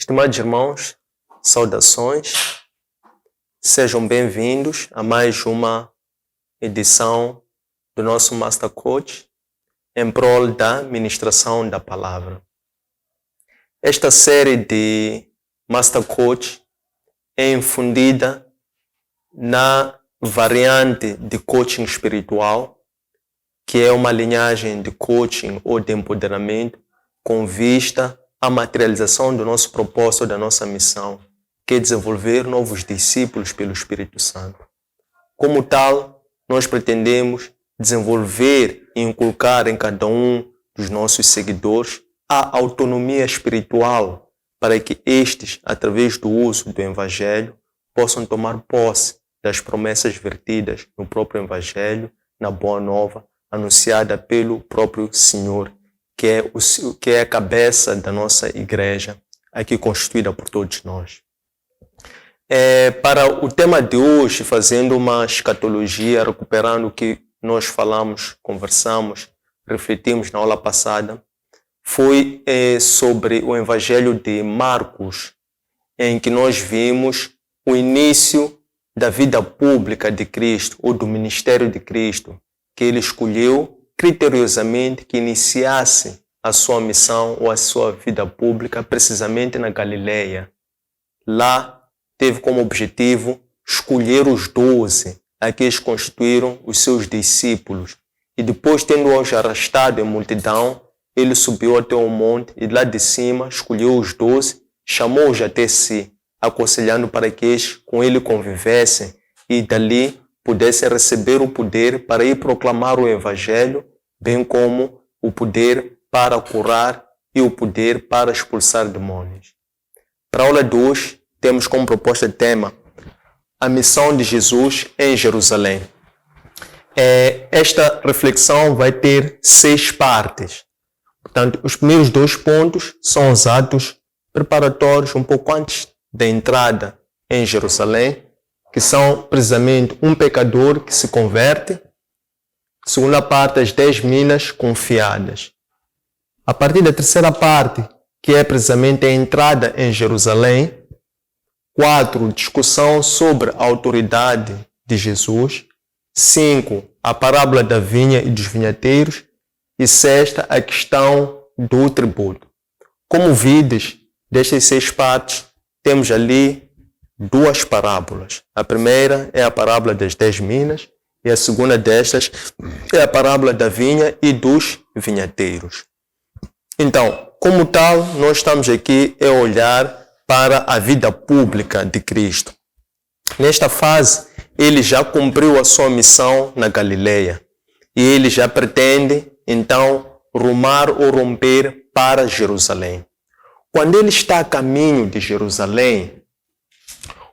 Estimados irmãos, saudações, sejam bem-vindos a mais uma edição do nosso Master Coach em prol da ministração da palavra. Esta série de Master Coach é infundida na variante de coaching espiritual, que é uma linhagem de coaching ou de empoderamento com vista à materialização do nosso propósito, da nossa missão, que é desenvolver novos discípulos pelo Espírito Santo. Como tal, nós pretendemos desenvolver e inculcar em cada um dos nossos seguidores a autonomia espiritual para que estes, através do uso do Evangelho, possam tomar posse das promessas vertidas no próprio Evangelho, na Boa Nova, anunciada pelo próprio Senhor, que é a cabeça da nossa igreja, aqui constituída por todos nós. Para o tema de hoje, fazendo uma escatologia, recuperando o que nós falamos, conversamos, refletimos na aula passada, foi sobre o Evangelho de Marcos, em que nós vimos o início da vida pública de Cristo, ou do ministério de Cristo, que ele escolheu criteriosamente que iniciasse a sua missão ou a sua vida pública precisamente na Galileia. Lá teve como objetivo escolher os 12, aqueles que constituíram os seus discípulos. E depois, tendo-os arrastado em multidão, ele subiu até o monte e lá de cima escolheu os 12, chamou-os até si, aconselhando para que eles com ele convivessem e dali pudessem receber o poder para ir proclamar o Evangelho, bem como o poder para curar e o poder para expulsar demônios. Para a aula de hoje, temos como proposta de tema a missão de Jesus em Jerusalém. Esta reflexão vai ter 6 partes. Portanto, os primeiros 2 pontos são os atos preparatórios um pouco antes da entrada em Jerusalém, que são precisamente um pecador que se converte. Segunda parte, as 10 minas confiadas. A partir da terceira parte, que é precisamente a entrada em Jerusalém. 4, discussão sobre a autoridade de Jesus. 5, a parábola da vinha e dos vinhateiros. E 6, a questão do tributo. Como vides destas 6 partes, temos ali 2 parábolas. A primeira é a parábola das 10 minas e a segunda destas é a parábola da vinha e dos vinhateiros. Então, como tal, nós estamos aqui a olhar para a vida pública de Cristo. Nesta fase, ele já cumpriu a sua missão na Galileia e ele já pretende, então, rumar ou romper para Jerusalém. Quando ele está a caminho de Jerusalém,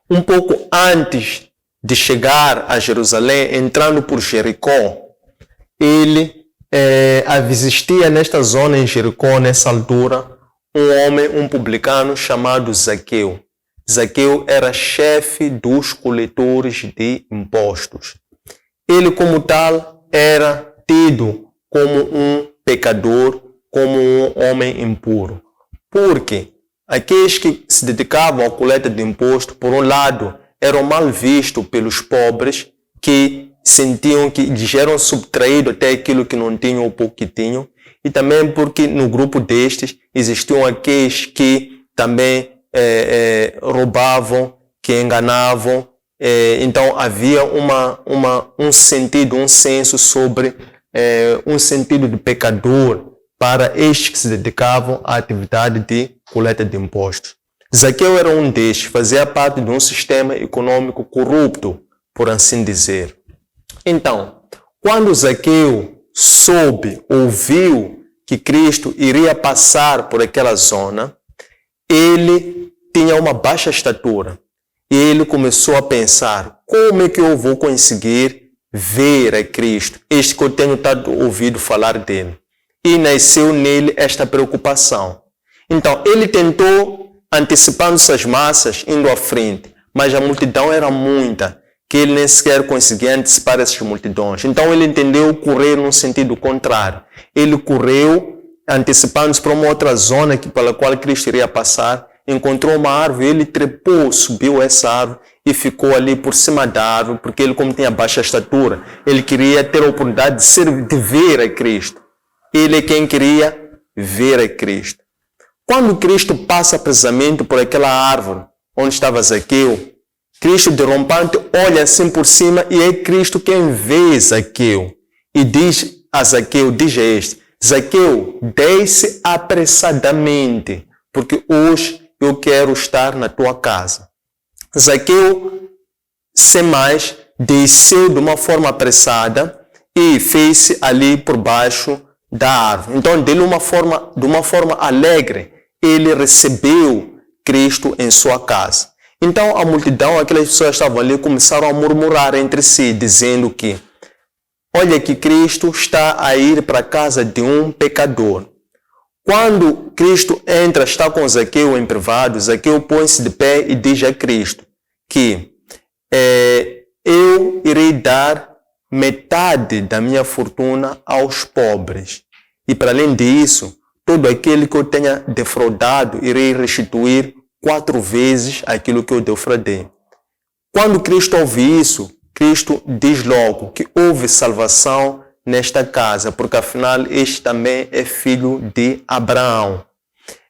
um pouco antes de chegar a Jerusalém, entrando por Jericó, ele existia nesta zona em Jericó, nessa altura, um publicano chamado Zaqueu. Zaqueu era chefe dos coletores de impostos. Ele, como tal, era tido como um pecador, como um homem impuro. Porque aqueles que se dedicavam à coleta de imposto, por um lado, eram mal vistos pelos pobres, que sentiam que lhes eram subtraídos até aquilo que não tinham ou pouco que tinham, e também porque no grupo destes existiam aqueles que também roubavam, que enganavam, então havia um sentido, um senso sobre um sentido de pecador para estes que se dedicavam à atividade de coleta de impostos. Zaqueu era um destes, fazia parte de um sistema econômico corrupto, por assim dizer. Então, quando Zaqueu ouviu que Cristo iria passar por aquela zona, ele tinha uma baixa estatura e ele começou a pensar: como é que eu vou conseguir ver a Cristo, este que eu tenho ouvido falar dele? E nasceu nele esta preocupação. Então, ele tentou, antecipando-se às massas, indo à frente, mas a multidão era muita, que ele nem sequer conseguia antecipar essas multidões. Então ele entendeu correr no sentido contrário. Ele correu antecipando-se para uma outra zona pela qual Cristo iria passar, encontrou uma árvore, ele trepou, subiu essa árvore e ficou ali por cima da árvore, porque ele, como tinha baixa estatura, ele queria ter a oportunidade de ver a Cristo. Ele é quem queria ver a Cristo. Quando Cristo passa precisamente por aquela árvore onde estava Zaqueu, Cristo de rompante olha assim por cima e é Cristo quem vê Zaqueu. E diz a Zaqueu, diz a este: Zaqueu, desce apressadamente, porque hoje eu quero estar na tua casa. Zaqueu, sem mais, desceu de uma forma apressada e fez-se ali por baixo da árvore. Então, de uma forma alegre, ele recebeu Cristo em sua casa. Então, a multidão, aquelas pessoas que estavam ali, começaram a murmurar entre si, dizendo que olha que Cristo está a ir para a casa de um pecador. Quando Cristo entra, está com Zaqueu em privado, Zaqueu põe-se de pé e diz a Cristo que eu irei dar metade da minha fortuna aos pobres. E para além disso, todo aquele que eu tenha defraudado, irei restituir 4 vezes aquilo que eu defraudei. Quando Cristo ouve isso, Cristo diz logo que houve salvação nesta casa, porque afinal este também é filho de Abraão.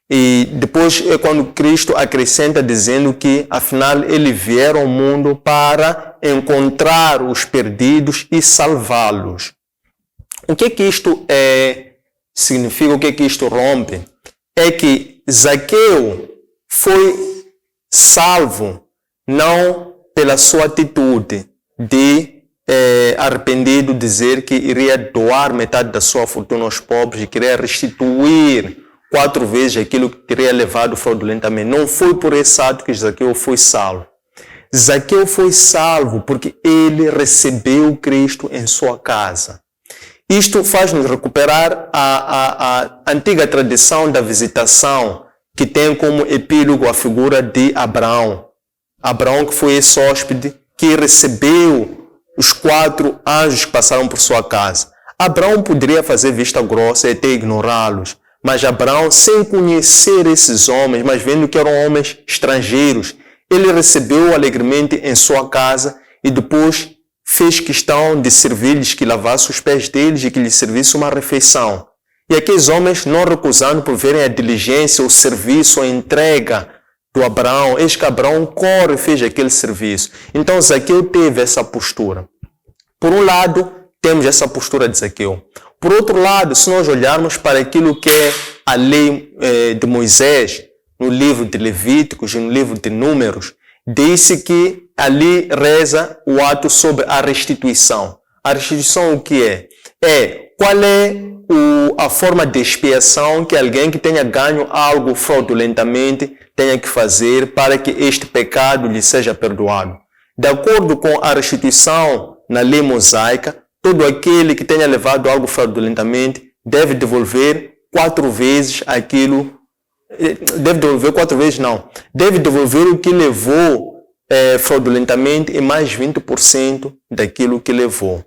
E depois é quando Cristo acrescenta dizendo que afinal ele vier ao mundo para encontrar os perdidos e salvá-los. O que isto significa, o que isto rompe? É que Zaqueu foi salvo não pela sua atitude de arrependido, dizer que iria doar metade da sua fortuna aos pobres e queria restituir 4 vezes aquilo que teria levado fraudulentamente. Não foi por esse ato que Zaqueu foi salvo. Zaqueu foi salvo porque ele recebeu Cristo em sua casa. Isto faz-nos recuperar a antiga tradição da visitação, que tem como epílogo a figura de Abraão. Abraão, que foi esse hóspede que recebeu os 4 anjos que passaram por sua casa. Abraão poderia fazer vista grossa e até ignorá-los, mas Abraão, sem conhecer esses homens, mas vendo que eram homens estrangeiros, ele recebeu alegremente em sua casa e depois fez questão de servir-lhes, que lavasse os pés deles e que lhes servisse uma refeição. E aqueles homens, não recusando por verem a diligência, o serviço, a entrega do Abraão, eis que Abraão corre e fez aquele serviço. Então Zaqueu teve essa postura. Por um lado, temos essa postura de Zaqueu. Por outro lado, se nós olharmos para aquilo que é a lei de Moisés, no livro de Levíticos e no livro de Números, diz que ali reza o ato sobre a restituição. A restituição o que é? Qual é a forma de expiação que alguém que tenha ganho algo fraudulentamente tenha que fazer para que este pecado lhe seja perdoado. De acordo com a restituição na lei mosaica, todo aquele que tenha levado algo fraudulentamente deve devolver 4 vezes aquilo. Deve devolver o que levou fraudulentamente e mais 20% daquilo que levou.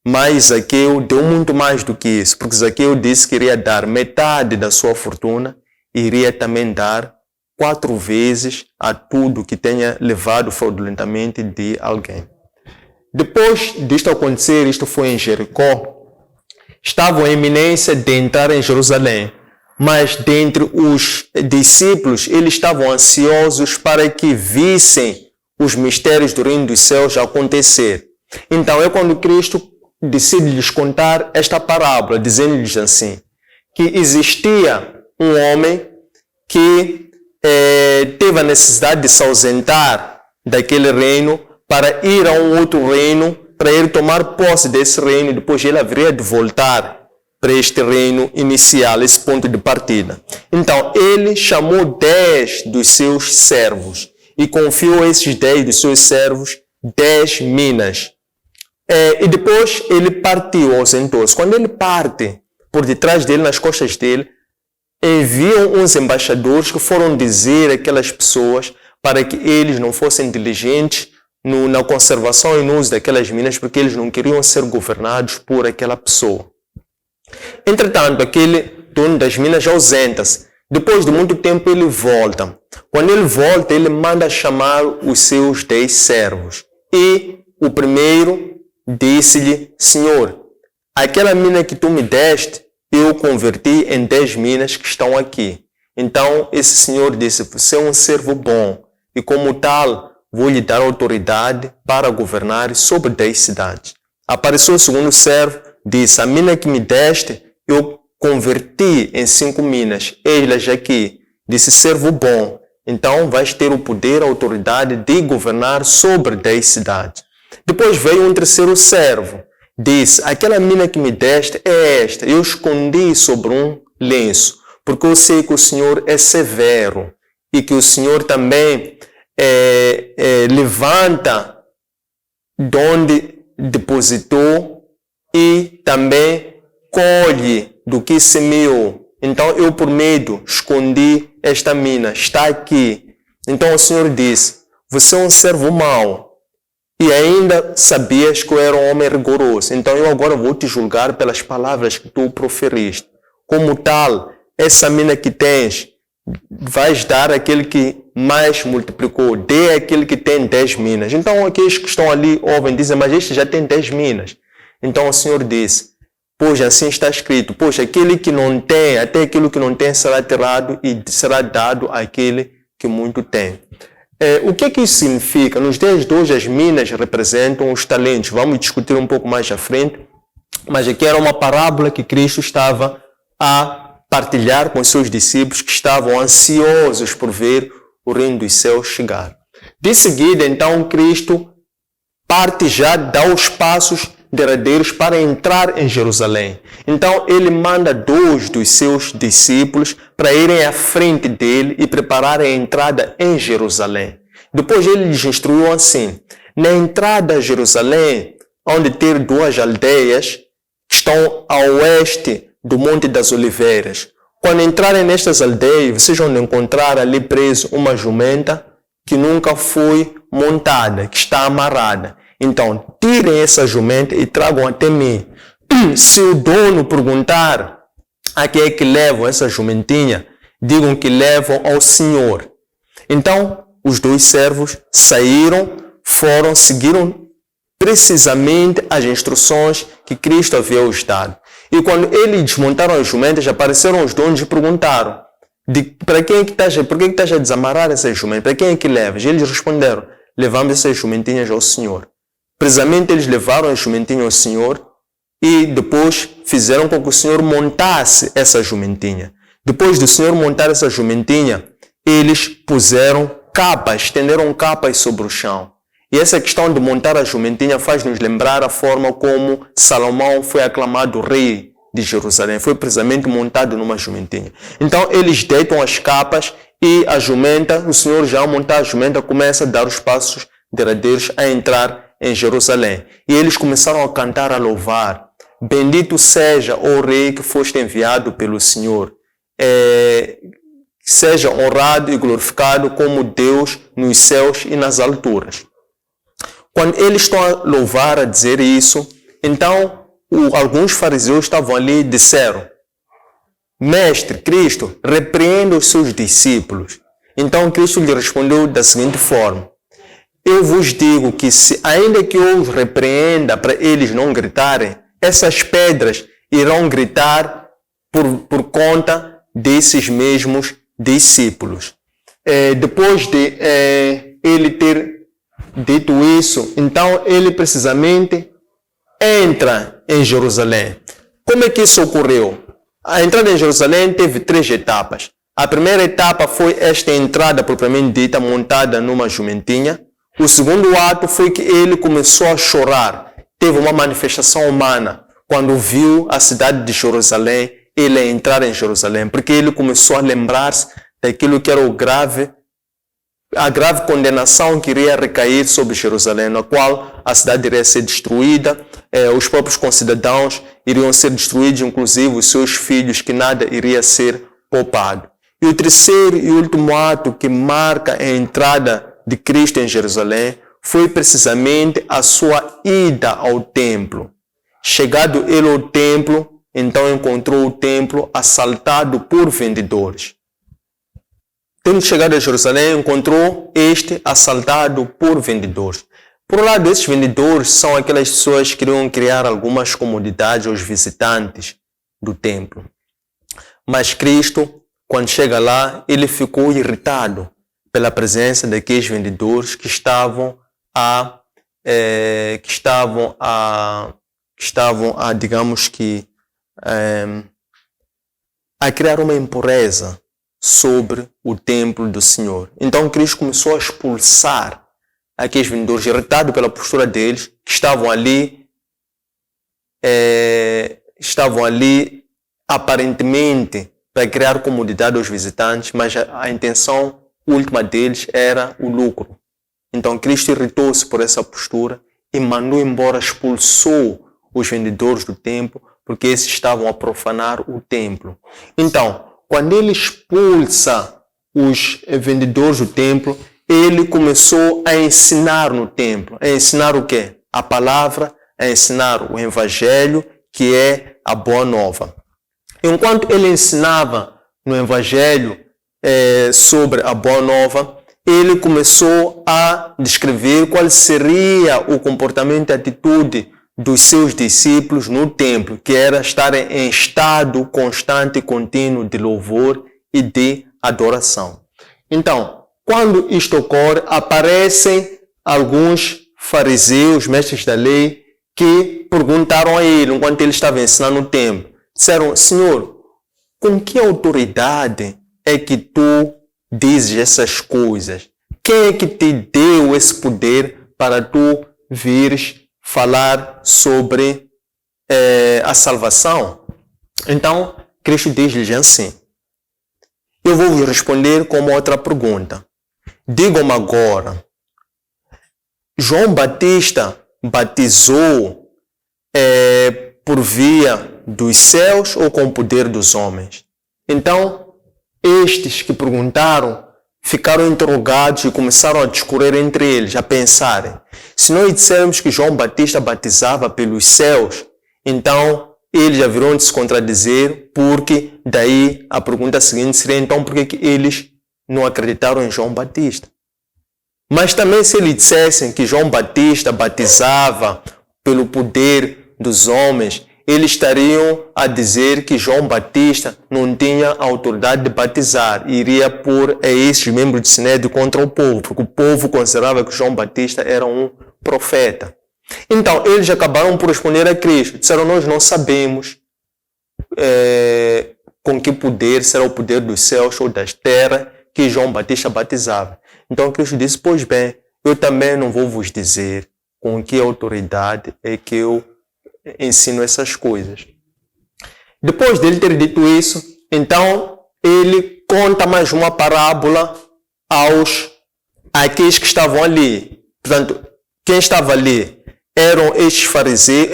Mas Zaqueu deu muito mais do que isso, porque Zaqueu disse que iria dar metade da sua fortuna e iria também dar 4 vezes a tudo que tenha levado fraudulentamente de alguém. Depois disto acontecer, isto foi em Jericó, estavam em iminência de entrar em Jerusalém, mas dentre os discípulos, eles estavam ansiosos para que vissem os mistérios do reino dos céus acontecer. Então é quando Cristo decide lhes contar esta parábola, dizendo-lhes assim, que existia um homem que teve a necessidade de se ausentar daquele reino para ir a um outro reino, para ele tomar posse desse reino, e depois ele haveria de voltar para este reino inicial, esse ponto de partida. Então, ele chamou 10 dos seus servos e confiou a esses 10 dos seus servos 10 minas. E depois ele partiu, ausentou-se. Quando ele parte, por detrás dele, nas costas dele, enviam uns embaixadores que foram dizer àquelas pessoas para que eles não fossem diligentes na conservação e no uso daquelas minas, porque eles não queriam ser governados por aquela pessoa. Entretanto, aquele dono das minas ausenta-se. Depois de muito tempo ele volta. Quando ele volta, ele manda chamar os seus 10 servos. E o primeiro disse-lhe: Senhor, aquela mina que tu me deste, eu converti em 10 minas que estão aqui. Então esse senhor disse: você é um servo bom, e como tal, vou lhe dar autoridade para governar sobre 10 cidades. Apareceu o segundo servo, disse: a mina que me deste, eu converti em 5 minas, eis-las aqui. Disse: servo bom, então vais ter o poder, a autoridade de governar sobre 10 cidades. Depois veio um terceiro servo, disse: aquela mina que me deste é esta, eu escondi sobre um lenço, porque eu sei que o Senhor é severo e que o Senhor também levanta de onde depositou e também colhe do que semeou. Então eu, por medo, escondi esta mina, está aqui. Então o Senhor disse: você é um servo mau e ainda sabias que eu era um homem rigoroso. Então eu agora vou te julgar pelas palavras que tu proferiste. Como tal, essa mina que tens, vais dar àquele que mais multiplicou, dê àquele que tem 10 minas. Então aqueles que estão ali ouvem, dizem: mas este já tem 10 minas. Então o Senhor disse: pois assim está escrito, pois aquele que não tem, até aquilo que não tem será tirado e será dado àquele que muito tem. O que isso significa? Nos dias de hoje as minas representam os talentos. Vamos discutir um pouco mais à frente, mas aqui era uma parábola que Cristo estava a partilhar com os seus discípulos que estavam ansiosos por ver o reino dos céus chegar. De seguida, então, Cristo parte já, dá os passos derradeiros para entrar em Jerusalém. Então ele manda 2 dos seus discípulos para irem à frente dele e prepararem a entrada em Jerusalém. Depois ele lhes instruiu assim: na entrada a Jerusalém, onde ter 2 aldeias que estão a oeste do Monte das Oliveiras. Quando entrarem nestas aldeias, vocês vão encontrar ali preso uma jumenta que nunca foi montada, que está amarrada. Então, tirem essa jumenta e tragam até mim. Se o dono perguntar a quem é que levam essa jumentinha, digam que levam ao Senhor. Então, os 2 servos saíram, seguiram precisamente as instruções que Cristo havia os dado. E quando eles desmontaram as jumentas, apareceram os donos e perguntaram: para quem é que por que estás a desamarrar essas jumentas? Para quem é que levas? E eles responderam: levamos essas jumentinhas ao Senhor. Precisamente eles levaram a jumentinha ao Senhor e depois fizeram com que o Senhor montasse essa jumentinha. Depois do Senhor montar essa jumentinha, eles puseram capas, estenderam capas sobre o chão. E essa questão de montar a jumentinha faz-nos lembrar a forma como Salomão foi aclamado rei de Jerusalém. Foi precisamente montado numa jumentinha. Então eles deitam as capas e a jumenta, o Senhor já ao montar a jumenta, começa a dar os passos derradeiros a entrar em Jerusalém. E eles começaram a cantar, a louvar: bendito seja o rei que foste enviado pelo Senhor. Seja honrado e glorificado como Deus nos céus e nas alturas. Quando eles estão a louvar, a dizer isso, então alguns fariseus estavam ali e disseram: Mestre, Cristo, repreenda os seus discípulos. Então Cristo lhe respondeu da seguinte forma: eu vos digo que ainda que eu os repreenda para eles não gritarem, essas pedras irão gritar por conta desses mesmos discípulos. Depois de ele ter dito isso, então ele precisamente entra em Jerusalém. Como é que isso ocorreu? A entrada em Jerusalém teve 3 etapas. A primeira etapa foi esta entrada propriamente dita, montada numa jumentinha. O segundo ato foi que ele começou a chorar. Teve uma manifestação humana quando viu a cidade de Jerusalém, ele entrar em Jerusalém, porque ele começou a lembrar-se daquilo que era a grave condenação que iria recair sobre Jerusalém, na qual a cidade iria ser destruída, os próprios concidadãos iriam ser destruídos, inclusive os seus filhos, que nada iria ser poupado. E o terceiro e último ato que marca a entrada de Cristo em Jerusalém foi precisamente a sua ida ao templo. Chegado ele ao templo, então encontrou o templo assaltado por vendedores. tendo chegado a Jerusalém, encontrou este assaltado por vendedores. Por um lado, esses vendedores são aquelas pessoas que queriam criar algumas comodidades aos visitantes do templo. Mas Cristo, quando chega lá, ele ficou irritado pela presença daqueles vendedores que estavam a criar uma impureza sobre o templo do Senhor. Então Cristo começou a expulsar aqueles vendedores, irritados pela postura deles, que estavam ali aparentemente para criar comodidade aos visitantes, mas a intenção última deles era o lucro. Então Cristo irritou-se por essa postura e mandou embora, expulsou os vendedores do templo, porque esses estavam a profanar o templo. Então, quando ele expulsa os vendedores do templo, ele começou a ensinar no templo. A ensinar o quê? A palavra, a ensinar o evangelho, que é a boa nova. Enquanto ele ensinava no evangelho sobre a boa nova, ele começou a descrever qual seria o comportamento e atitude dos seus discípulos no templo, que era estar em estado constante e contínuo de louvor e de adoração. Então, quando isto ocorre, aparecem alguns fariseus, mestres da lei, que perguntaram a ele, enquanto ele estava ensinando no templo, disseram: Senhor, com que autoridade é que tu dizes essas coisas? Quem é que te deu esse poder para tu vires falar sobre a salvação? Então, Cristo diz-lhes assim: eu vou vos responder com uma outra pergunta. Digam-me agora, João Batista batizou por via dos céus ou com o poder dos homens? Então, estes que perguntaram ficaram interrogados e começaram a discorrer entre eles, a pensarem: se nós dissermos que João Batista batizava pelos céus, então eles haverão de se contradizer, porque daí a pergunta seguinte seria: então por que eles não acreditaram em João Batista? Mas também se eles dissessem que João Batista batizava pelo poder dos homens, eles estariam a dizer que João Batista não tinha autoridade de batizar e iria pôr esses membros de Sinédrio contra o povo, porque o povo considerava que João Batista era um profeta. Então, eles acabaram por responder a Cristo. Disseram: nós não sabemos com que poder, será o poder dos céus ou das terras, que João Batista batizava. Então Cristo disse: pois bem, eu também não vou vos dizer com que autoridade é que eu ensino essas coisas. Depois dele ter dito isso, então ele conta mais uma parábola àqueles que estavam ali. Portanto, quem estava ali eram estes fariseus,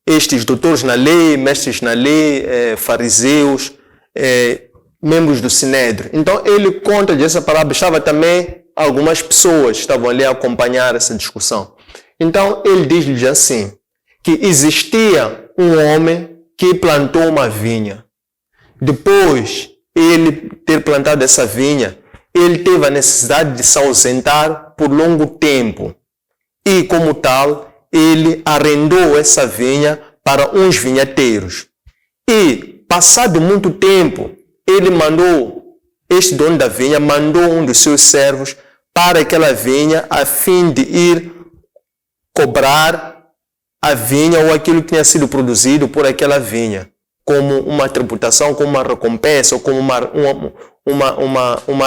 estes doutores na lei, mestres na lei, fariseus, membros do Sinédrio. Então ele conta dessa parábola. Estava também algumas pessoas que estavam ali a acompanhar essa discussão. Então ele diz-lhes assim, que existia um homem que plantou uma vinha. Depois ele ter plantado essa vinha, ele teve a necessidade de se ausentar por longo tempo. E como tal, ele arrendou essa vinha para uns vinhateiros. E, passado muito tempo, este dono da vinha mandou um dos seus servos para aquela vinha a fim de ir cobrar a vinha ou aquilo que tinha sido produzido por aquela vinha, como uma tributação, como uma recompensa, ou como uma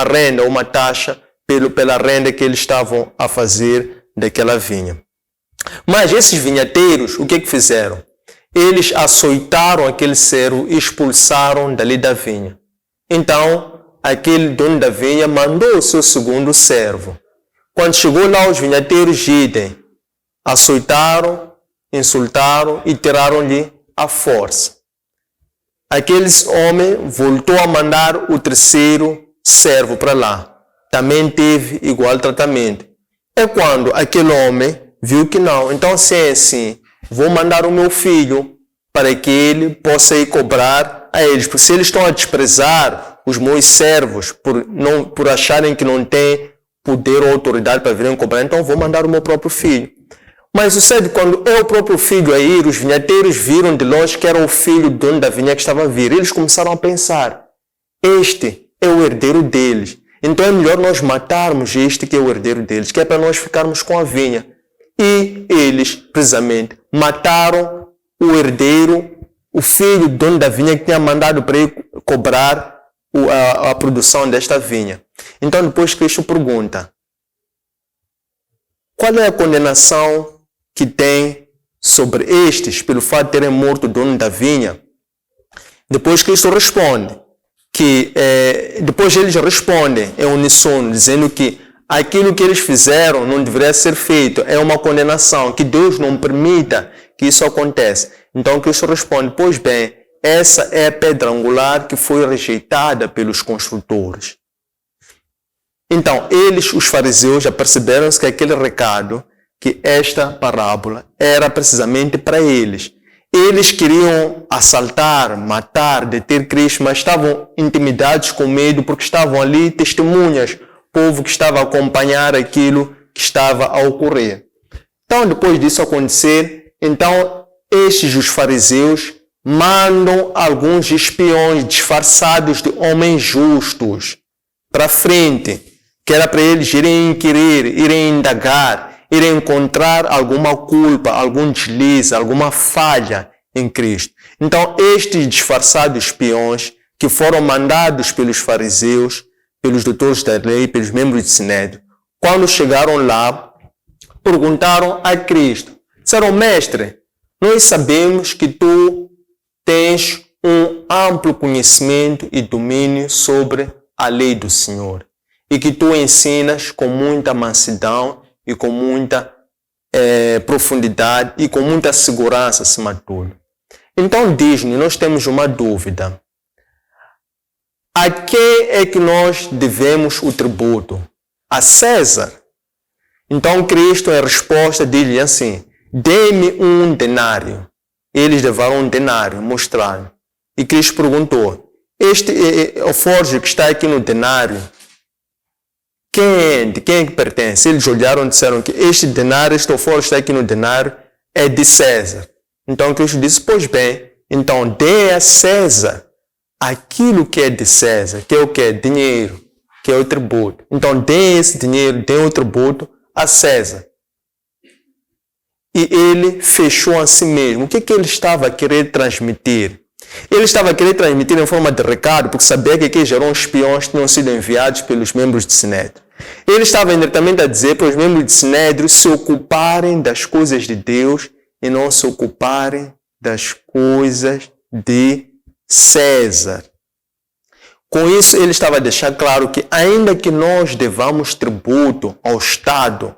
renda, uma taxa pela renda que eles estavam a fazer daquela vinha. Mas esses vinhateiros, o que fizeram? Eles açoitaram aquele servo e expulsaram dali da vinha. Então, aquele dono da vinha mandou o seu segundo servo. Quando chegou lá, os vinhateiros idem, açoitaram, insultaram e tiraram-lhe a força. Aquele homem voltou a mandar o terceiro servo para lá. Também teve igual tratamento. É quando aquele homem viu que não. Então, se é assim, vou mandar o meu filho para que ele possa ir cobrar a eles. Porque se eles estão a desprezar os meus servos por acharem que não têm poder ou autoridade para virem cobrar, então vou mandar o meu próprio filho. Mas sucede, quando é o próprio filho a ir, os vinhateiros viram de longe que era o filho do dono da vinha que estava a vir. Eles começaram a pensar, este é o herdeiro deles. Então é melhor nós matarmos este que é o herdeiro deles, que é para nós ficarmos com a vinha. E eles, precisamente, mataram o herdeiro, o filho do dono da vinha que tinha mandado para ele cobrar a produção desta vinha. Então depois Cristo pergunta, qual é a condenação que tem sobre estes pelo fato de terem morto o dono da vinha? Depois Cristo responde, depois eles respondem em uníssono, dizendo que aquilo que eles fizeram não deveria ser feito, é uma condenação, que Deus não permita que isso aconteça. Então Cristo responde, pois bem, essa é a pedra angular que foi rejeitada pelos construtores. Então eles, os fariseus, já perceberam-se que aquele recado, que esta parábola era precisamente para eles. Eles queriam assaltar, matar, deter Cristo, mas estavam intimidados com medo porque estavam ali testemunhas, povo que estava a acompanhar aquilo que estava a ocorrer. Então, depois disso acontecer, então estes, os fariseus, mandam alguns espiões disfarçados de homens justos para frente, que era para eles irem inquirir, irem indagar, irem encontrar alguma culpa, algum deslize, alguma falha em Cristo. Então, estes disfarçados espiões que foram mandados pelos fariseus, pelos doutores da lei, pelos membros de Sinédrio, quando chegaram lá, perguntaram a Cristo, disseram, mestre, nós sabemos que tu tens um amplo conhecimento e domínio sobre a lei do Senhor e que tu ensinas com muita mansidão e com muita profundidade e com muita segurança acima de tudo. Então diz-nos, nós temos uma dúvida. A quem é que nós devemos o tributo? A César? Então Cristo, em resposta, diz-lhe assim, dê-me um denário. Eles levaram um denário, mostraram. E Cristo perguntou, este é o forjo que está aqui no denário, quem é que pertence? Eles olharam e disseram que este denário, este alforje que está aqui no denário, é de César. Então Cristo disse, pois bem, então dê a César aquilo que é de César, que é o que? Dinheiro, que é o tributo. Então dê esse dinheiro, dê o tributo a César. E ele fechou a si mesmo. O que ele estava a querer transmitir? Ele estava a querer transmitir em forma de recado, porque sabia que aqueles eram espiões que tinham sido enviados pelos membros de Sinédrio. Ele estava indiretamente a dizer para os membros de Sinédrio se ocuparem das coisas de Deus e não se ocuparem das coisas de César. Com isso, ele estava a deixar claro que ainda que nós devamos tributo ao Estado,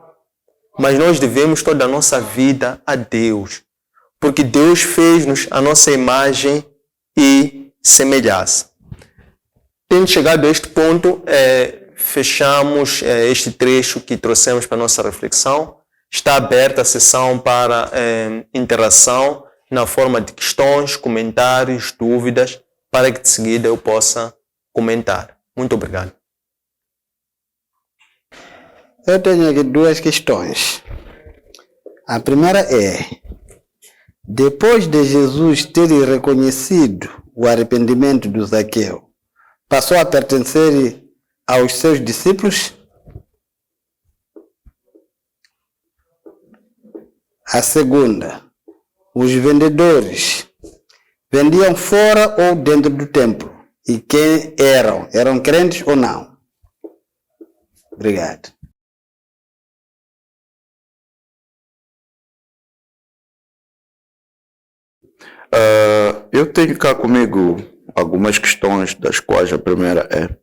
mas nós devemos toda a nossa vida a Deus, porque Deus fez-nos a nossa imagem e semelhança. Tendo chegado a este ponto, fechamos este trecho que trouxemos para a nossa reflexão. Está aberta a sessão para interação na forma de questões, comentários, dúvidas, para que de seguida eu possa comentar. Muito obrigado. Eu tenho aqui duas questões. A primeira é, depois de Jesus ter reconhecido o arrependimento do Zaqueu, passou a pertencer aos seus discípulos? A segunda, os vendedores vendiam fora ou dentro do templo? E quem eram? Eram crentes ou não? Obrigado. Eu tenho cá comigo algumas questões, das quais a primeira é: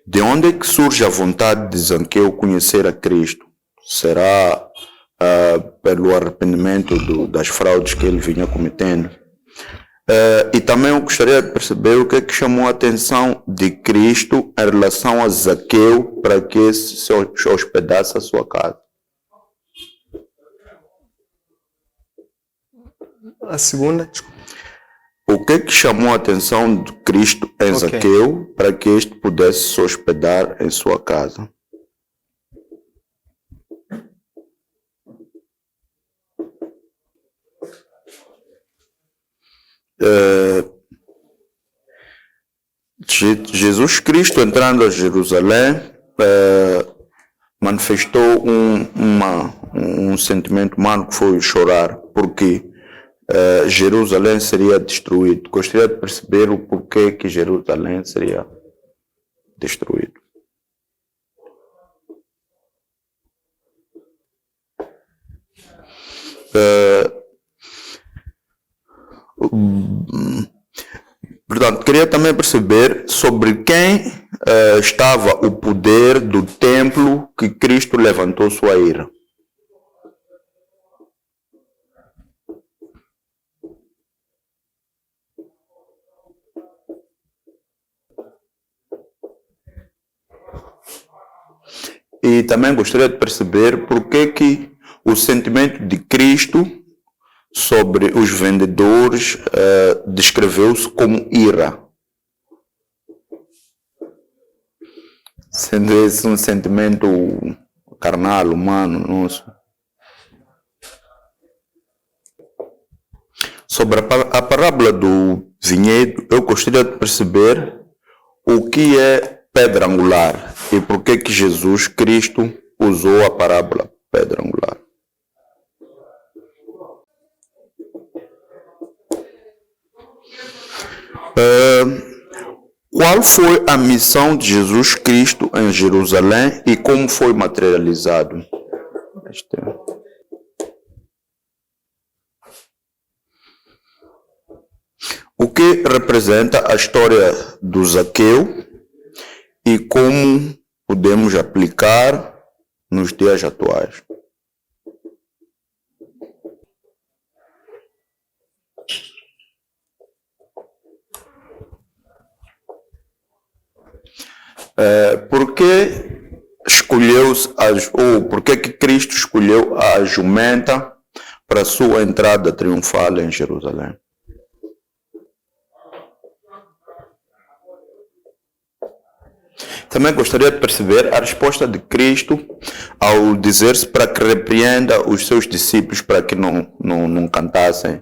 de onde é que surge a vontade de Zaqueu conhecer a Cristo? Será pelo arrependimento das fraudes que ele vinha cometendo? E também eu gostaria de perceber o que é que chamou a atenção de Cristo em relação a Zaqueu para que se hospedasse a sua casa. A segunda? o que é que chamou a atenção de Cristo em Zaqueu para que este pudesse se hospedar em sua casa? Jesus Cristo entrando a Jerusalém manifestou um sentimento humano que foi chorar, porque Jerusalém seria destruído. Gostaria de perceber o porquê que Jerusalém seria destruído. Portanto, queria também perceber sobre quem estava o poder do templo que Cristo levantou sua ira. E também gostaria de perceber por que o sentimento de Cristo sobre os vendedores descreveu-se como ira. Sendo esse um sentimento carnal, humano, nosso. Sobre a parábola do vinhedo, eu gostaria de perceber o que é pedra angular e por que Jesus Cristo usou a parábola pedra angular. Qual foi a missão de Jesus Cristo em Jerusalém e como foi materializado? O que representa a história do Zaqueu e como podemos aplicar nos dias atuais? Por que escolheu-se por que Cristo escolheu a jumenta para a sua entrada triunfal em Jerusalém? Também gostaria de perceber a resposta de Cristo ao dizer-se para que repreenda os seus discípulos para que não cantassem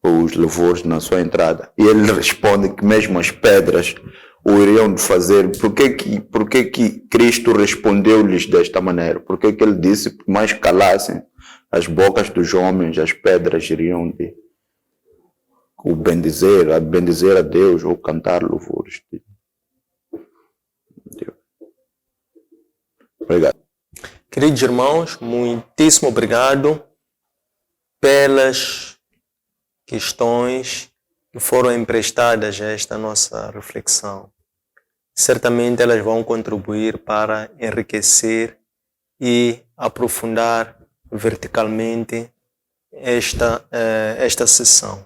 os louvores na sua entrada. E ele responde que mesmo as pedras o iriam fazer. Por que Cristo respondeu-lhes desta maneira? Por que ele disse que mais calassem as bocas dos homens, as pedras iriam bendizer a Deus ou cantar louvores? Obrigado. Queridos irmãos, muitíssimo obrigado pelas questões que foram emprestadas a esta nossa reflexão. Certamente elas vão contribuir para enriquecer e aprofundar verticalmente esta sessão.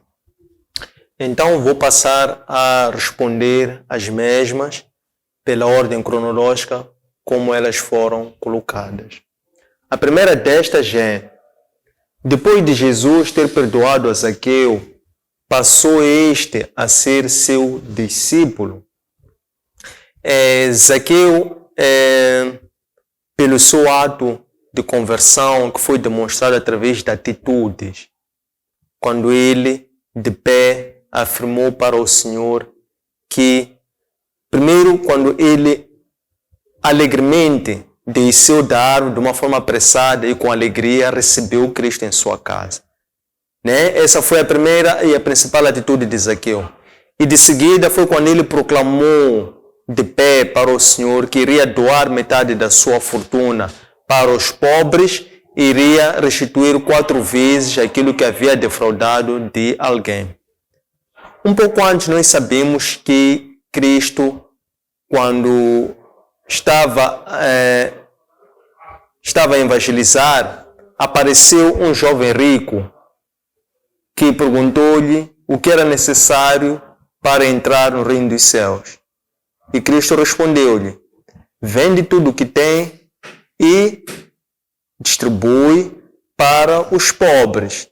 Então vou passar a responder as mesmas pela ordem cronológica como elas foram colocadas. A primeira destas é: depois de Jesus ter perdoado a Zaqueu, passou este a ser seu discípulo. Zaqueu, pelo seu ato de conversão que foi demonstrado através de atitudes, quando ele, de pé, afirmou para o Senhor que, primeiro, quando ele alegremente desceu da árvore de uma forma apressada e com alegria recebeu Cristo em sua casa. Essa foi a primeira e a principal atitude de Zaqueu. E de seguida foi quando ele proclamou de pé para o Senhor que iria doar metade da sua fortuna para os pobres e iria restituir 4 vezes aquilo que havia defraudado de alguém. Um pouco antes nós sabemos que Cristo, quando estava a evangelizar, apareceu um jovem rico que perguntou-lhe o que era necessário para entrar no reino dos céus. E Cristo respondeu-lhe: vende tudo o que tem e distribui para os pobres.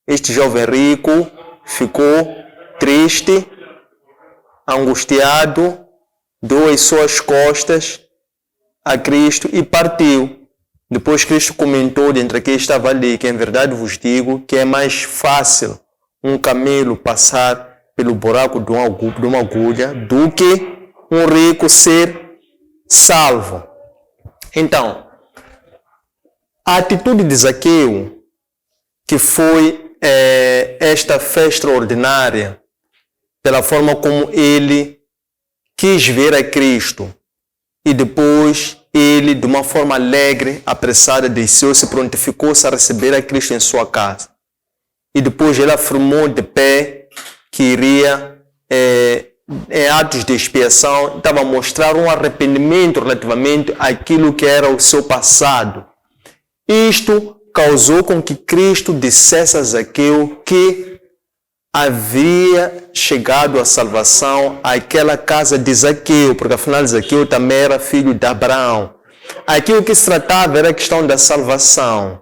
Este jovem rico ficou triste, angustiado, deu as suas costas a Cristo e partiu. Depois Cristo comentou dentre quem estava ali, que em verdade vos digo que é mais fácil um camelo passar pelo buraco de uma agulha do que um rico ser salvo. Então, a atitude de Zaqueu, que foi esta fé extraordinária, pela forma como ele quis ver a Cristo, e depois ele, de uma forma alegre, apressada, desceu, se prontificou-se a receber a Cristo em sua casa. E depois ele afirmou de pé que iria, em atos de expiação, estava a mostrar um arrependimento relativamente àquilo que era o seu passado. Isto causou com que Cristo dissesse a Zaqueu que havia chegado a salvação àquela casa de Zaqueu, porque afinal Zaqueu também era filho de Abraão. Aquilo que se tratava era a questão da salvação.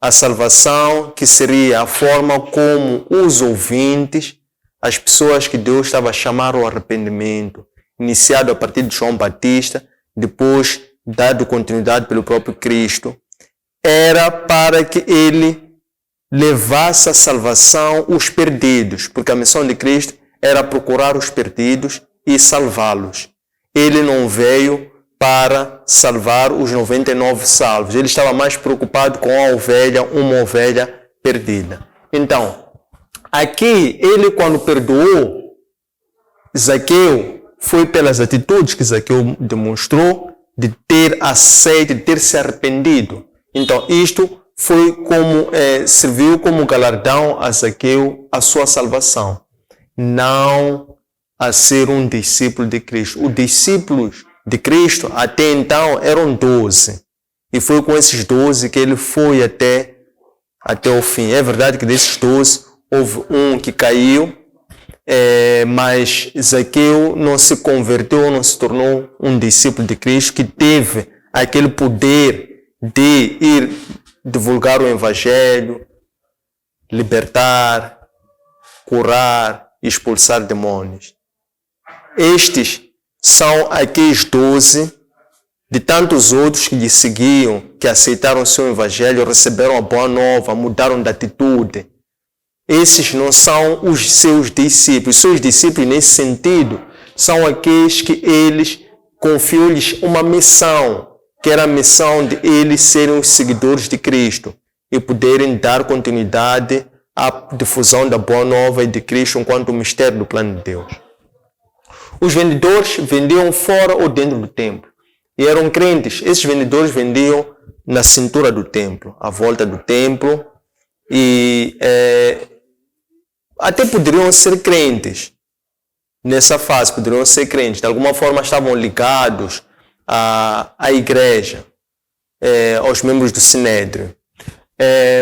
A salvação que seria a forma como os ouvintes, as pessoas que Deus estava a chamar ao arrependimento, iniciado a partir de João Batista, depois dado continuidade pelo próprio Cristo, era para que ele levasse a salvação os perdidos, porque a missão de Cristo era procurar os perdidos e salvá-los. Ele não veio para salvar os 99 salvos. Ele estava mais preocupado com uma ovelha perdida. Então, aqui, ele quando perdoou Zaqueu, foi pelas atitudes que Zaqueu demonstrou de ter aceito, de ter se arrependido. Então, isto foi como, serviu como galardão a Zaqueu a sua salvação. Não a ser um discípulo de Cristo. Os discípulos de Cristo até então eram 12. E foi com esses 12 que ele foi até o fim. É verdade que desses 12 houve um que caiu, mas Zaqueu não se converteu, não se tornou um discípulo de Cristo que teve aquele poder de ir divulgar o Evangelho, libertar, curar, expulsar demônios. Estes são aqueles 12 de tantos outros que lhe seguiam, que aceitaram o seu Evangelho, receberam a boa nova, mudaram de atitude. Esses não são os seus discípulos. Os seus discípulos, nesse sentido, são aqueles que eles confiam-lhes uma missão, que era a missão de eles serem os seguidores de Cristo e poderem dar continuidade à difusão da boa nova e de Cristo enquanto mistério do plano de Deus. Os vendedores vendiam fora ou dentro do templo e eram crentes. Esses vendedores vendiam na cintura do templo, à volta do templo, e até poderiam ser crentes. Nessa fase poderiam ser crentes, de alguma forma estavam ligados à igreja, aos membros do Sinédrio.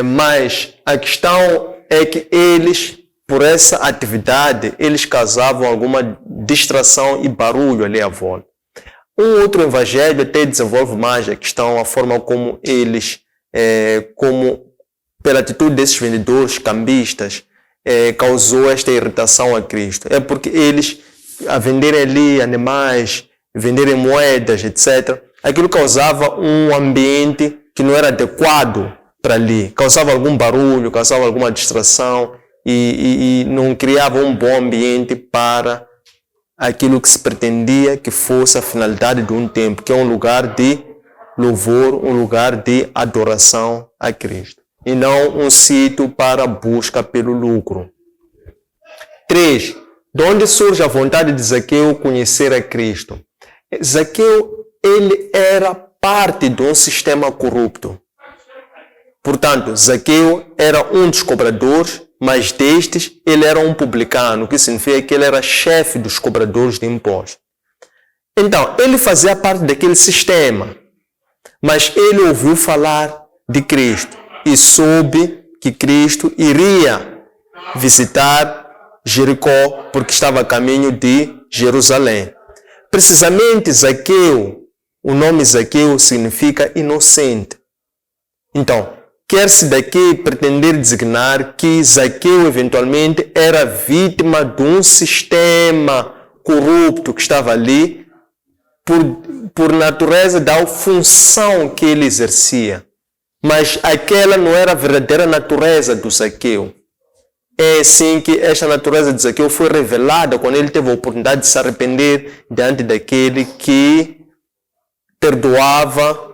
Mas a questão é que eles, por essa atividade, eles causavam alguma distração e barulho ali à volta. Um outro evangelho até desenvolve mais a questão, a forma como eles, pela atitude desses vendedores cambistas, causou esta irritação a Cristo. É porque eles, a venderem ali animais, venderem moedas, etc., aquilo causava um ambiente que não era adequado para ali. Causava algum barulho, causava alguma distração e não criava um bom ambiente para aquilo que se pretendia que fosse a finalidade de um templo, que é um lugar de louvor, um lugar de adoração a Cristo, e não um sítio para busca pelo lucro. 3. De onde surge a vontade de Zaqueu conhecer a Cristo? Zaqueu, ele era parte de um sistema corrupto. Portanto, Zaqueu era um dos cobradores, mas destes ele era um publicano, o que significa que ele era chefe dos cobradores de impostos. Então, ele fazia parte daquele sistema, mas ele ouviu falar de Cristo e soube que Cristo iria visitar Jericó, porque estava a caminho de Jerusalém. Precisamente Zaqueu, o nome Zaqueu significa inocente. Então, quer-se daqui pretender designar que Zaqueu eventualmente era vítima de um sistema corrupto que estava ali por natureza da função que ele exercia. Mas aquela não era a verdadeira natureza do Zaqueu. É assim que esta natureza de Zaqueu foi revelada quando ele teve a oportunidade de se arrepender diante daquele que perdoava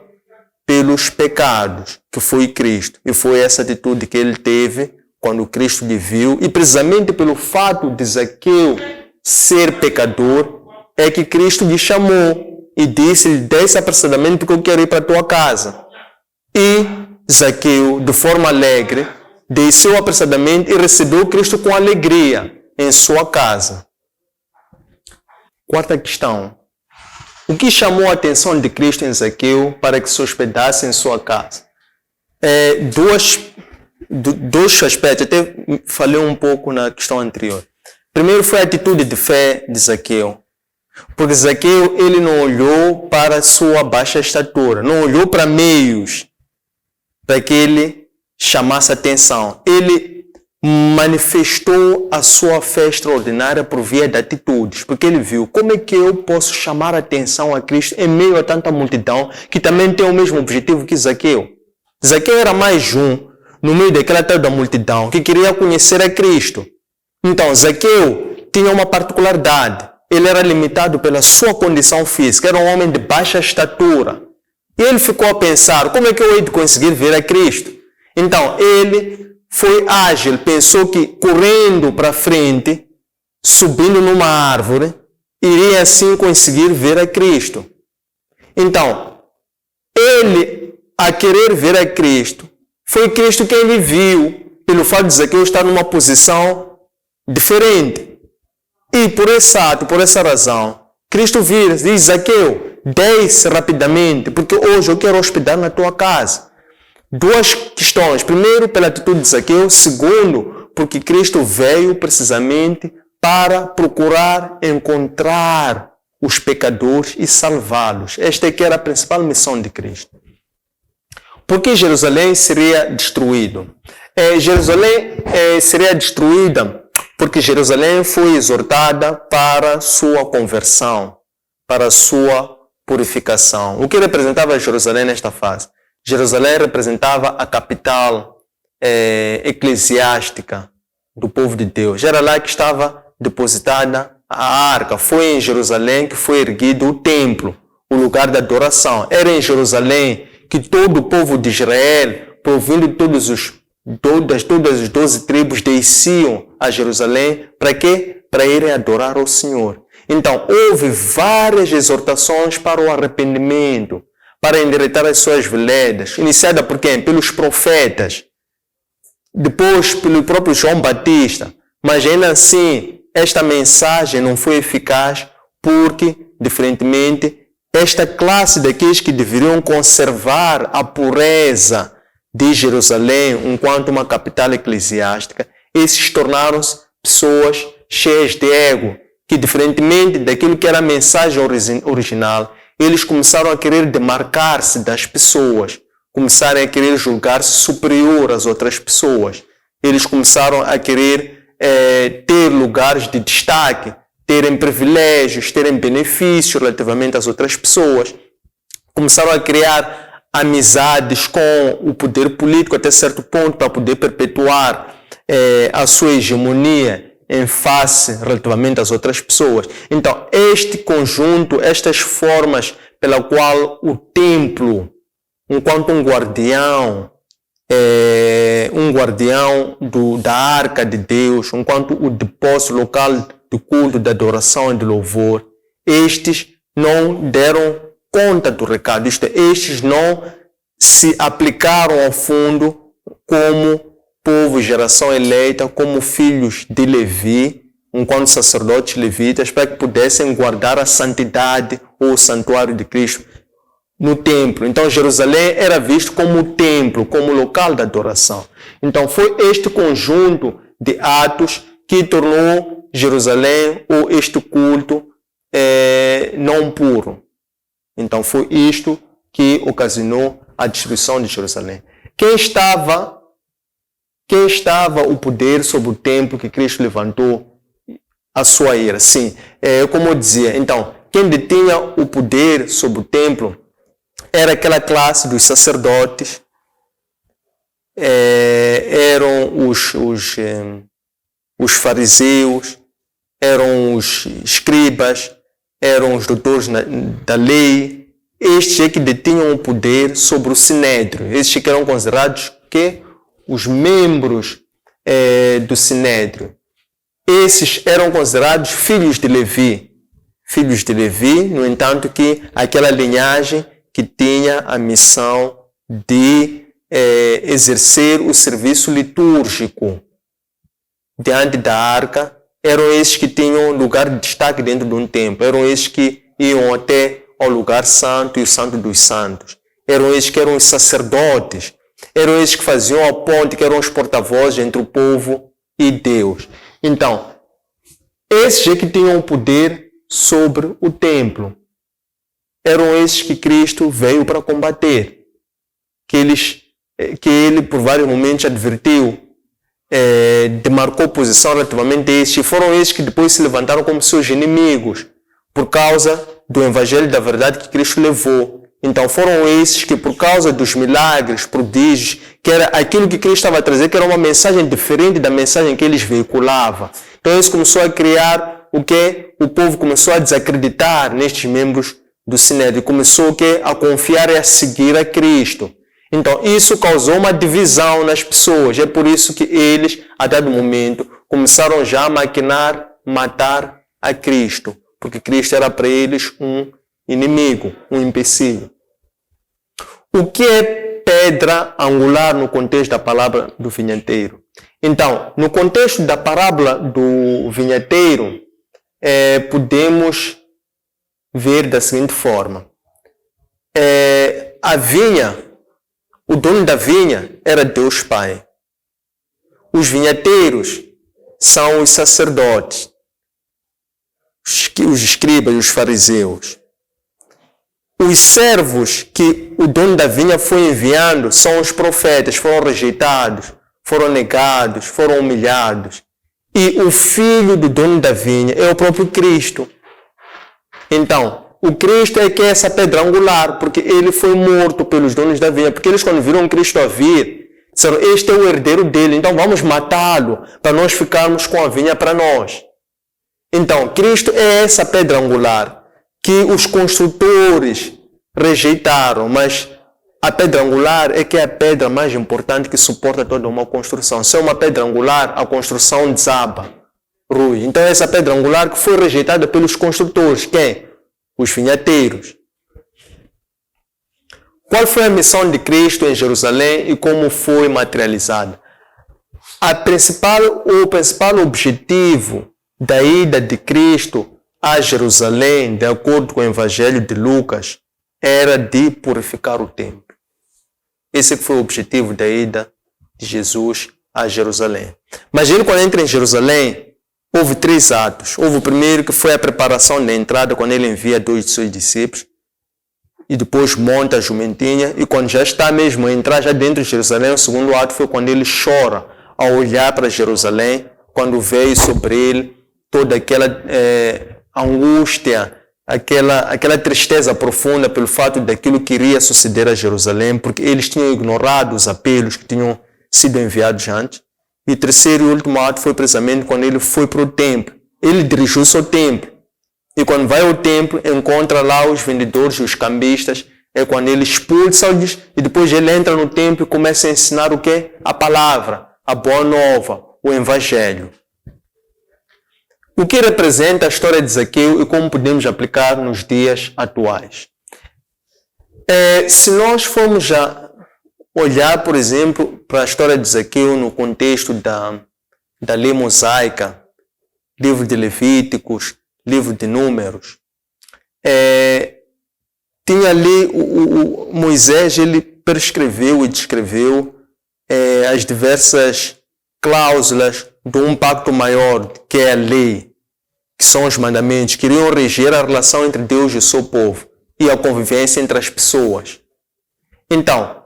pelos pecados, que foi Cristo. E foi essa atitude que ele teve quando Cristo lhe viu. E precisamente pelo fato de Zaqueu ser pecador, é que Cristo lhe chamou e disse-lhe: desce apressadamente porque eu quero ir para a tua casa. E Zaqueu, de forma alegre, desceu apressadamente e recebeu Cristo com alegria em sua casa. Quarta questão. O que chamou a atenção de Cristo em Zaqueu para que se hospedasse em sua casa? Dois aspectos, até falei um pouco na questão anterior. Primeiro foi a atitude de fé de Zaqueu. Porque Zaqueu, ele não olhou para a sua baixa estatura, não olhou para meios para que ele chamasse atenção. Ele manifestou a sua fé extraordinária por via de atitudes, porque ele viu como é que eu posso chamar a atenção a Cristo em meio a tanta multidão que também tem o mesmo objetivo que Zaqueu. Zaqueu era mais um no meio daquela tal da multidão que queria conhecer a Cristo. Então, Zaqueu tinha uma particularidade. Ele era limitado pela sua condição física, era um homem de baixa estatura. E ele ficou a pensar: como é que eu hei de conseguir ver a Cristo? Então, ele foi ágil, pensou que correndo para frente, subindo numa árvore, iria assim conseguir ver a Cristo. Então, ele, a querer ver a Cristo, foi Cristo quem ele viu, pelo fato de Zaqueu estar numa posição diferente. E por esse ato, por essa razão, Cristo vira, diz: Zaqueu, desce rapidamente, porque hoje eu quero hospedar na tua casa. Duas questões. Primeiro, pela atitude de Zaqueu. Segundo, porque Cristo veio precisamente para procurar encontrar os pecadores e salvá-los. Esta é que era a principal missão de Cristo. Por que Jerusalém seria destruído? Jerusalém seria destruída porque Jerusalém foi exortada para sua conversão, para sua purificação. O que representava Jerusalém nesta fase? Jerusalém representava a capital eclesiástica do povo de Deus. Era lá que estava depositada a arca. Foi em Jerusalém que foi erguido o templo, o lugar da adoração. Era em Jerusalém que todo o povo de Israel, provindo de todas as 12 tribos, desciam a Jerusalém. Para quê? Para irem adorar ao Senhor. Então, houve várias exortações para o arrependimento, para endireitar as suas veredas, iniciada por quem? Pelos profetas, depois pelo próprio João Batista. Mas ainda assim, esta mensagem não foi eficaz porque, diferentemente, esta classe daqueles que deveriam conservar a pureza de Jerusalém enquanto uma capital eclesiástica, esses tornaram-se pessoas cheias de ego, que, diferentemente daquilo que era a mensagem original, eles começaram a querer demarcar-se das pessoas, começaram a querer julgar-se superior às outras pessoas. Eles começaram a querer ter lugares de destaque, terem privilégios, terem benefícios relativamente às outras pessoas. Começaram a criar amizades com o poder político até certo ponto para poder perpetuar a sua hegemonia em face relativamente às outras pessoas. Então, este conjunto, estas formas pela qual o templo, enquanto um guardião da arca de Deus, enquanto o depósito local de culto, de adoração e de louvor, estes não deram conta do recado. Isto é, estes não se aplicaram ao fundo como povo, geração eleita, como filhos de Levi, enquanto sacerdotes levitas, para que pudessem guardar a santidade ou o santuário de Cristo no templo. Então, Jerusalém era visto como o templo, como o local da adoração. Então, foi este conjunto de atos que tornou Jerusalém ou este culto não puro. Então, foi isto que ocasionou a destruição de Jerusalém. quem estava o poder sobre o templo que Cristo levantou a sua ira? Sim, como eu dizia, então, quem detinha o poder sobre o templo era aquela classe dos sacerdotes, eram os fariseus, eram os escribas, eram os doutores da lei. Estes é que detinham o poder sobre o sinédrio. Estes que eram considerados os membros do sinédrio. Esses eram considerados filhos de Levi. Filhos de Levi, no entanto, que aquela linhagem que tinha a missão de exercer o serviço litúrgico diante da arca, eram esses que tinham lugar de destaque dentro de um templo, eram esses que iam até ao lugar santo e o santo dos santos, eram esses que eram os sacerdotes, eram esses que faziam a ponte, que eram os porta-vozes entre o povo e Deus. Então, esses é que tinham o poder sobre o templo. Eram esses que Cristo veio para combater, que ele por vários momentos advertiu, demarcou posição relativamente a esses, e foram esses que depois se levantaram como seus inimigos, por causa do evangelho da verdade que Cristo levou. Então foram esses que, por causa dos milagres, prodígios, que era aquilo que Cristo estava a trazer, que era uma mensagem diferente da mensagem que eles veiculavam. Então isso começou a criar o povo começou a desacreditar nestes membros do Sinédrio, começou a confiar e a seguir a Cristo. Então isso causou uma divisão nas pessoas. É por isso que eles, a dado momento, começaram já a maquinar, matar a Cristo, porque Cristo era para eles um inimigo, um empecilho. O que é pedra angular no contexto da palavra do vinhateiro? Então, no contexto da parábola do vinhateiro, podemos ver da seguinte forma. A vinha, o dono da vinha era Deus Pai. Os vinhateiros são os sacerdotes, os escribas e os fariseus. Os servos que o dono da vinha foi enviando são os profetas, foram rejeitados, foram negados, foram humilhados. E o filho do dono da vinha é o próprio Cristo. Então, o Cristo é que é essa pedra angular, porque ele foi morto pelos donos da vinha, porque eles quando viram Cristo a vir, disseram, este é o herdeiro dele, então vamos matá-lo, para nós ficarmos com a vinha para nós. Então, Cristo é essa pedra angular que os construtores rejeitaram, mas a pedra angular é que é a pedra mais importante que suporta toda uma construção. Se é uma pedra angular, a construção desaba, rui. Então, essa pedra angular que foi rejeitada pelos construtores, quem? Os vinhateiros. Qual foi a missão de Cristo em Jerusalém e como foi materializada? O principal objetivo da ida de Cristo a Jerusalém, de acordo com o Evangelho de Lucas, era de purificar o templo. Esse foi o objetivo da ida de Jesus a Jerusalém. Mas ele, quando entra em Jerusalém, houve 3 atos. Houve o primeiro, que foi a preparação da entrada, quando ele envia 2 de seus discípulos, e depois monta a jumentinha, e quando já está mesmo a entrar já dentro de Jerusalém, o segundo ato foi quando ele chora ao olhar para Jerusalém, quando veio sobre ele toda aquela angústia, aquela tristeza profunda pelo fato daquilo que iria suceder a Jerusalém, porque eles tinham ignorado os apelos que tinham sido enviados antes. E o terceiro e último ato foi precisamente quando ele foi para o templo. Ele dirigiu-se ao templo. E quando vai ao templo, encontra lá os vendedores e os cambistas. É quando ele expulsa-os e depois ele entra no templo e começa a ensinar o quê? A palavra, a boa nova, o evangelho. O que representa a história de Zaqueu e como podemos aplicar nos dias atuais? Se nós formos já olhar, por exemplo, para a história de Zaqueu no contexto da lei mosaica, livro de Levíticos, livro de Números, tinha ali Moisés, ele prescreveu e descreveu as diversas cláusulas de um pacto maior, que é a lei, que são os mandamentos, que iriam reger a relação entre Deus e o seu povo e a convivência entre as pessoas. Então,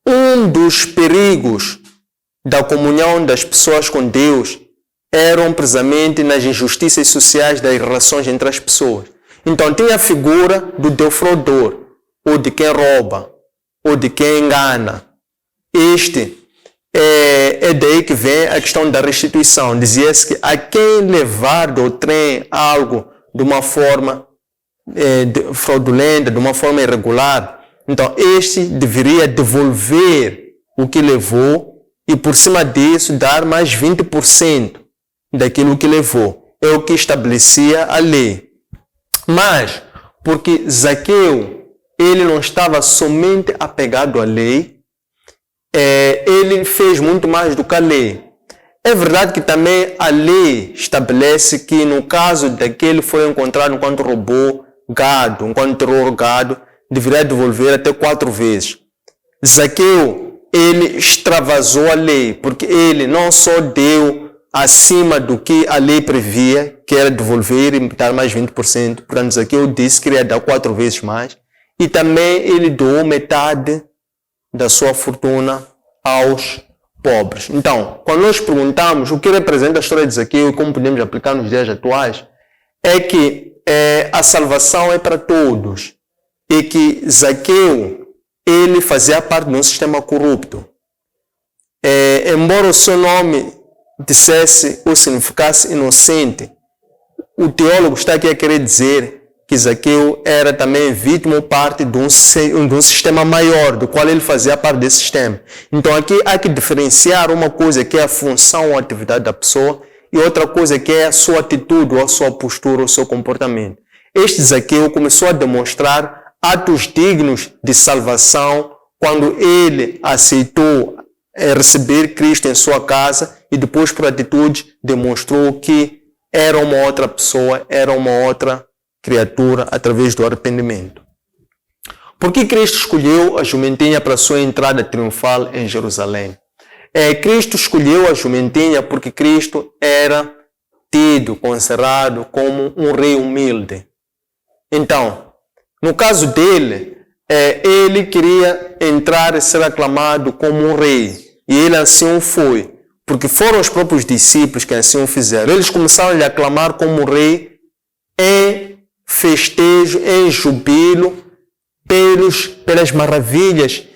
um dos perigos da comunhão das pessoas com Deus eram precisamente nas injustiças sociais das relações entre as pessoas. Então tinha a figura do defraudador, ou de quem rouba, ou de quem engana. Este é daí que vem a questão da restituição. Dizia-se que a quem levar do trem algo de uma forma fraudulenta, de uma forma irregular, então este deveria devolver o que levou e por cima disso dar mais 20% daquilo que levou. É o que estabelecia a lei. Mas, porque Zaqueu, ele não estava somente apegado à lei, ele fez muito mais do que a lei. É verdade que também a lei estabelece que no caso daquele foi encontrado enquanto roubou gado, enquanto tirou gado, deveria devolver até 4 vezes. Zaqueu, ele extravasou a lei, porque ele não só deu acima do que a lei previa, que era devolver e dar mais 20%, portanto Zaqueu disse que iria dar 4 vezes mais, e também ele doou metade da sua fortuna aos pobres. Então, quando nós perguntamos o que representa a história de Zaqueu e como podemos aplicar nos dias atuais, é que a salvação é para todos e que Zaqueu, ele fazia parte de um sistema corrupto. Embora o seu nome dissesse ou significasse inocente, o teólogo está aqui a querer dizer que Zaqueu era também vítima ou parte de um sistema maior, do qual ele fazia parte desse sistema. Então aqui há que diferenciar uma coisa que é a função ou a atividade da pessoa e outra coisa que é a sua atitude, ou a sua postura, ou o seu comportamento. Este Zaqueu começou a demonstrar atos dignos de salvação quando ele aceitou receber Cristo em sua casa e depois por atitude demonstrou que era uma outra pessoa, era uma outra criatura através do arrependimento. Por que Cristo escolheu a jumentinha para a sua entrada triunfal em Jerusalém? Cristo escolheu a jumentinha porque Cristo era tido, considerado como um rei humilde. Então, no caso dele, ele queria entrar e ser aclamado como um rei. E ele assim o foi, porque foram os próprios discípulos que assim o fizeram. Eles começaram a lhe aclamar como rei em festejo, em jubilo, pelas maravilhas,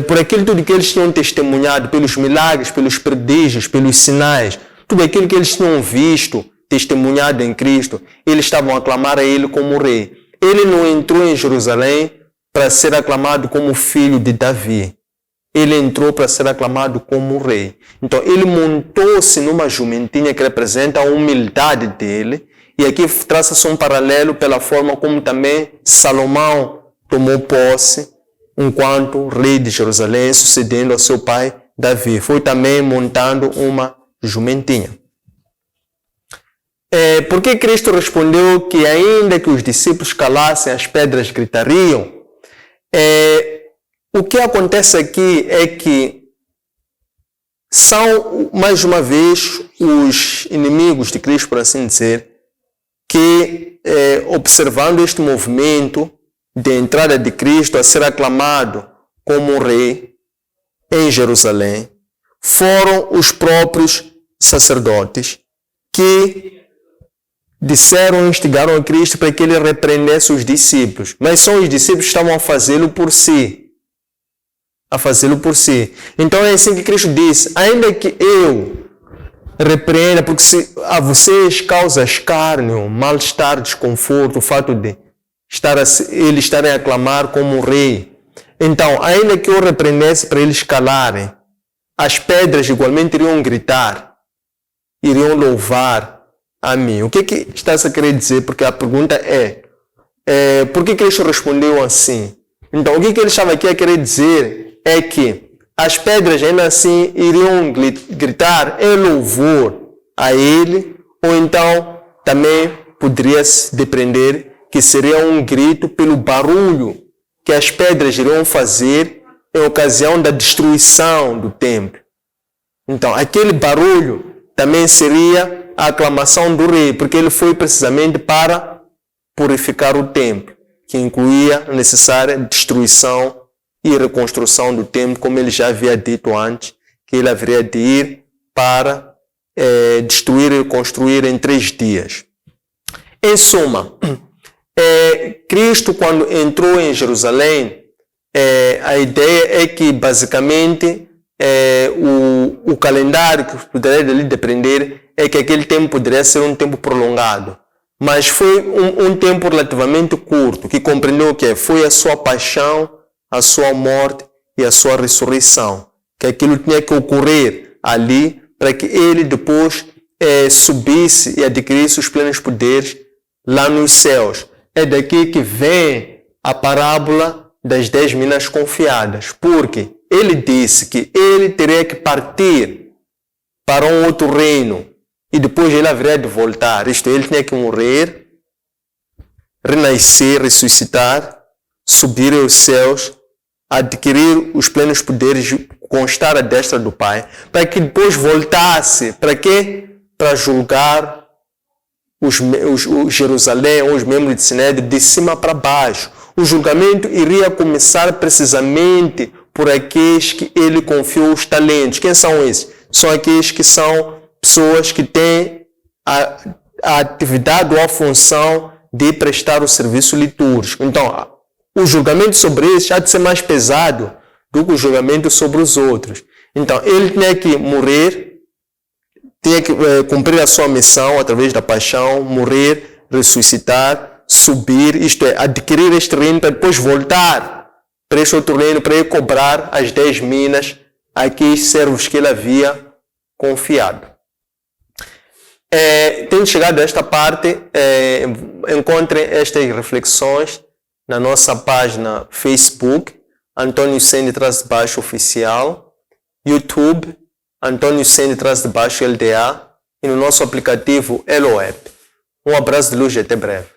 por aquilo tudo que eles tinham testemunhado, pelos milagres, pelos prodígios, pelos sinais, tudo aquilo que eles tinham visto, testemunhado em Cristo, eles estavam a aclamar a ele como rei. Ele não entrou em Jerusalém para ser aclamado como filho de Davi. Ele entrou para ser aclamado como rei. Então, ele montou-se numa jumentinha que representa a humildade dele. E aqui traça-se um paralelo pela forma como também Salomão tomou posse enquanto rei de Jerusalém, sucedendo ao seu pai Davi. Foi também montando uma jumentinha. Por que Cristo respondeu que ainda que os discípulos calassem, as pedras gritariam? O que acontece aqui é que são, mais uma vez, os inimigos de Cristo, por assim dizer, que, observando este movimento de entrada de Cristo a ser aclamado como rei em Jerusalém, foram os próprios sacerdotes que disseram, instigaram a Cristo para que ele repreendesse os discípulos. Mas só os discípulos estavam a fazê-lo por si. Então é assim que Cristo disse: ainda que eu repreenda, porque se a vocês causa escárnio, mal-estar, desconforto, o fato de eles estarem a clamar como rei. Então, ainda que eu repreendesse para eles calarem, as pedras igualmente iriam gritar, iriam louvar a mim. O que está-se a querer dizer? Porque a pergunta por que Cristo respondeu assim? Então, o que ele estava aqui a querer dizer é que as pedras ainda assim iriam gritar em louvor a ele, ou então também poderia-se depreender que seria um grito pelo barulho que as pedras iriam fazer em ocasião da destruição do templo. Então, aquele barulho também seria a aclamação do rei, porque ele foi precisamente para purificar o templo, que incluía a necessária destruição e reconstrução do templo, como ele já havia dito antes, que ele haveria de ir para destruir e construir em 3 dias. Em suma, Cristo, quando entrou em Jerusalém, a ideia é que, basicamente, o calendário que poderia dele depender é que aquele tempo poderia ser um tempo prolongado. Mas foi um tempo relativamente curto, que compreendeu o que foi a sua paixão, a sua morte e a sua ressurreição. Que aquilo tinha que ocorrer ali para que ele depois subisse e adquirisse os plenos poderes lá nos céus. É daqui que vem a parábola das 10 minas confiadas, porque ele disse que ele teria que partir para um outro reino e depois ele haveria de voltar. Isto, ele tinha que morrer, renascer, ressuscitar, subir aos céus, adquirir os plenos poderes, constar à destra do Pai, para que depois voltasse. Para quê? Para julgar os Jerusalém, os membros de Sinédrio, de cima para baixo. O julgamento iria começar precisamente por aqueles que ele confiou os talentos. Quem são esses? São aqueles que são pessoas que têm a atividade ou a função de prestar o serviço litúrgico. Então, o julgamento sobre esses há de ser mais pesado do que o julgamento sobre os outros. Então, ele tinha que morrer, tinha que cumprir a sua missão através da paixão, morrer, ressuscitar, subir, isto é, adquirir este reino para depois voltar para este outro reino, para ele cobrar as 10 minas àqueles servos que ele havia confiado. Tendo chegado a esta parte, encontrem estas reflexões na nossa página Facebook, Antônio Sene_Oficial, YouTube, Antônio Sene_LDA e no nosso aplicativo Eloapp. Um abraço de luz e até breve.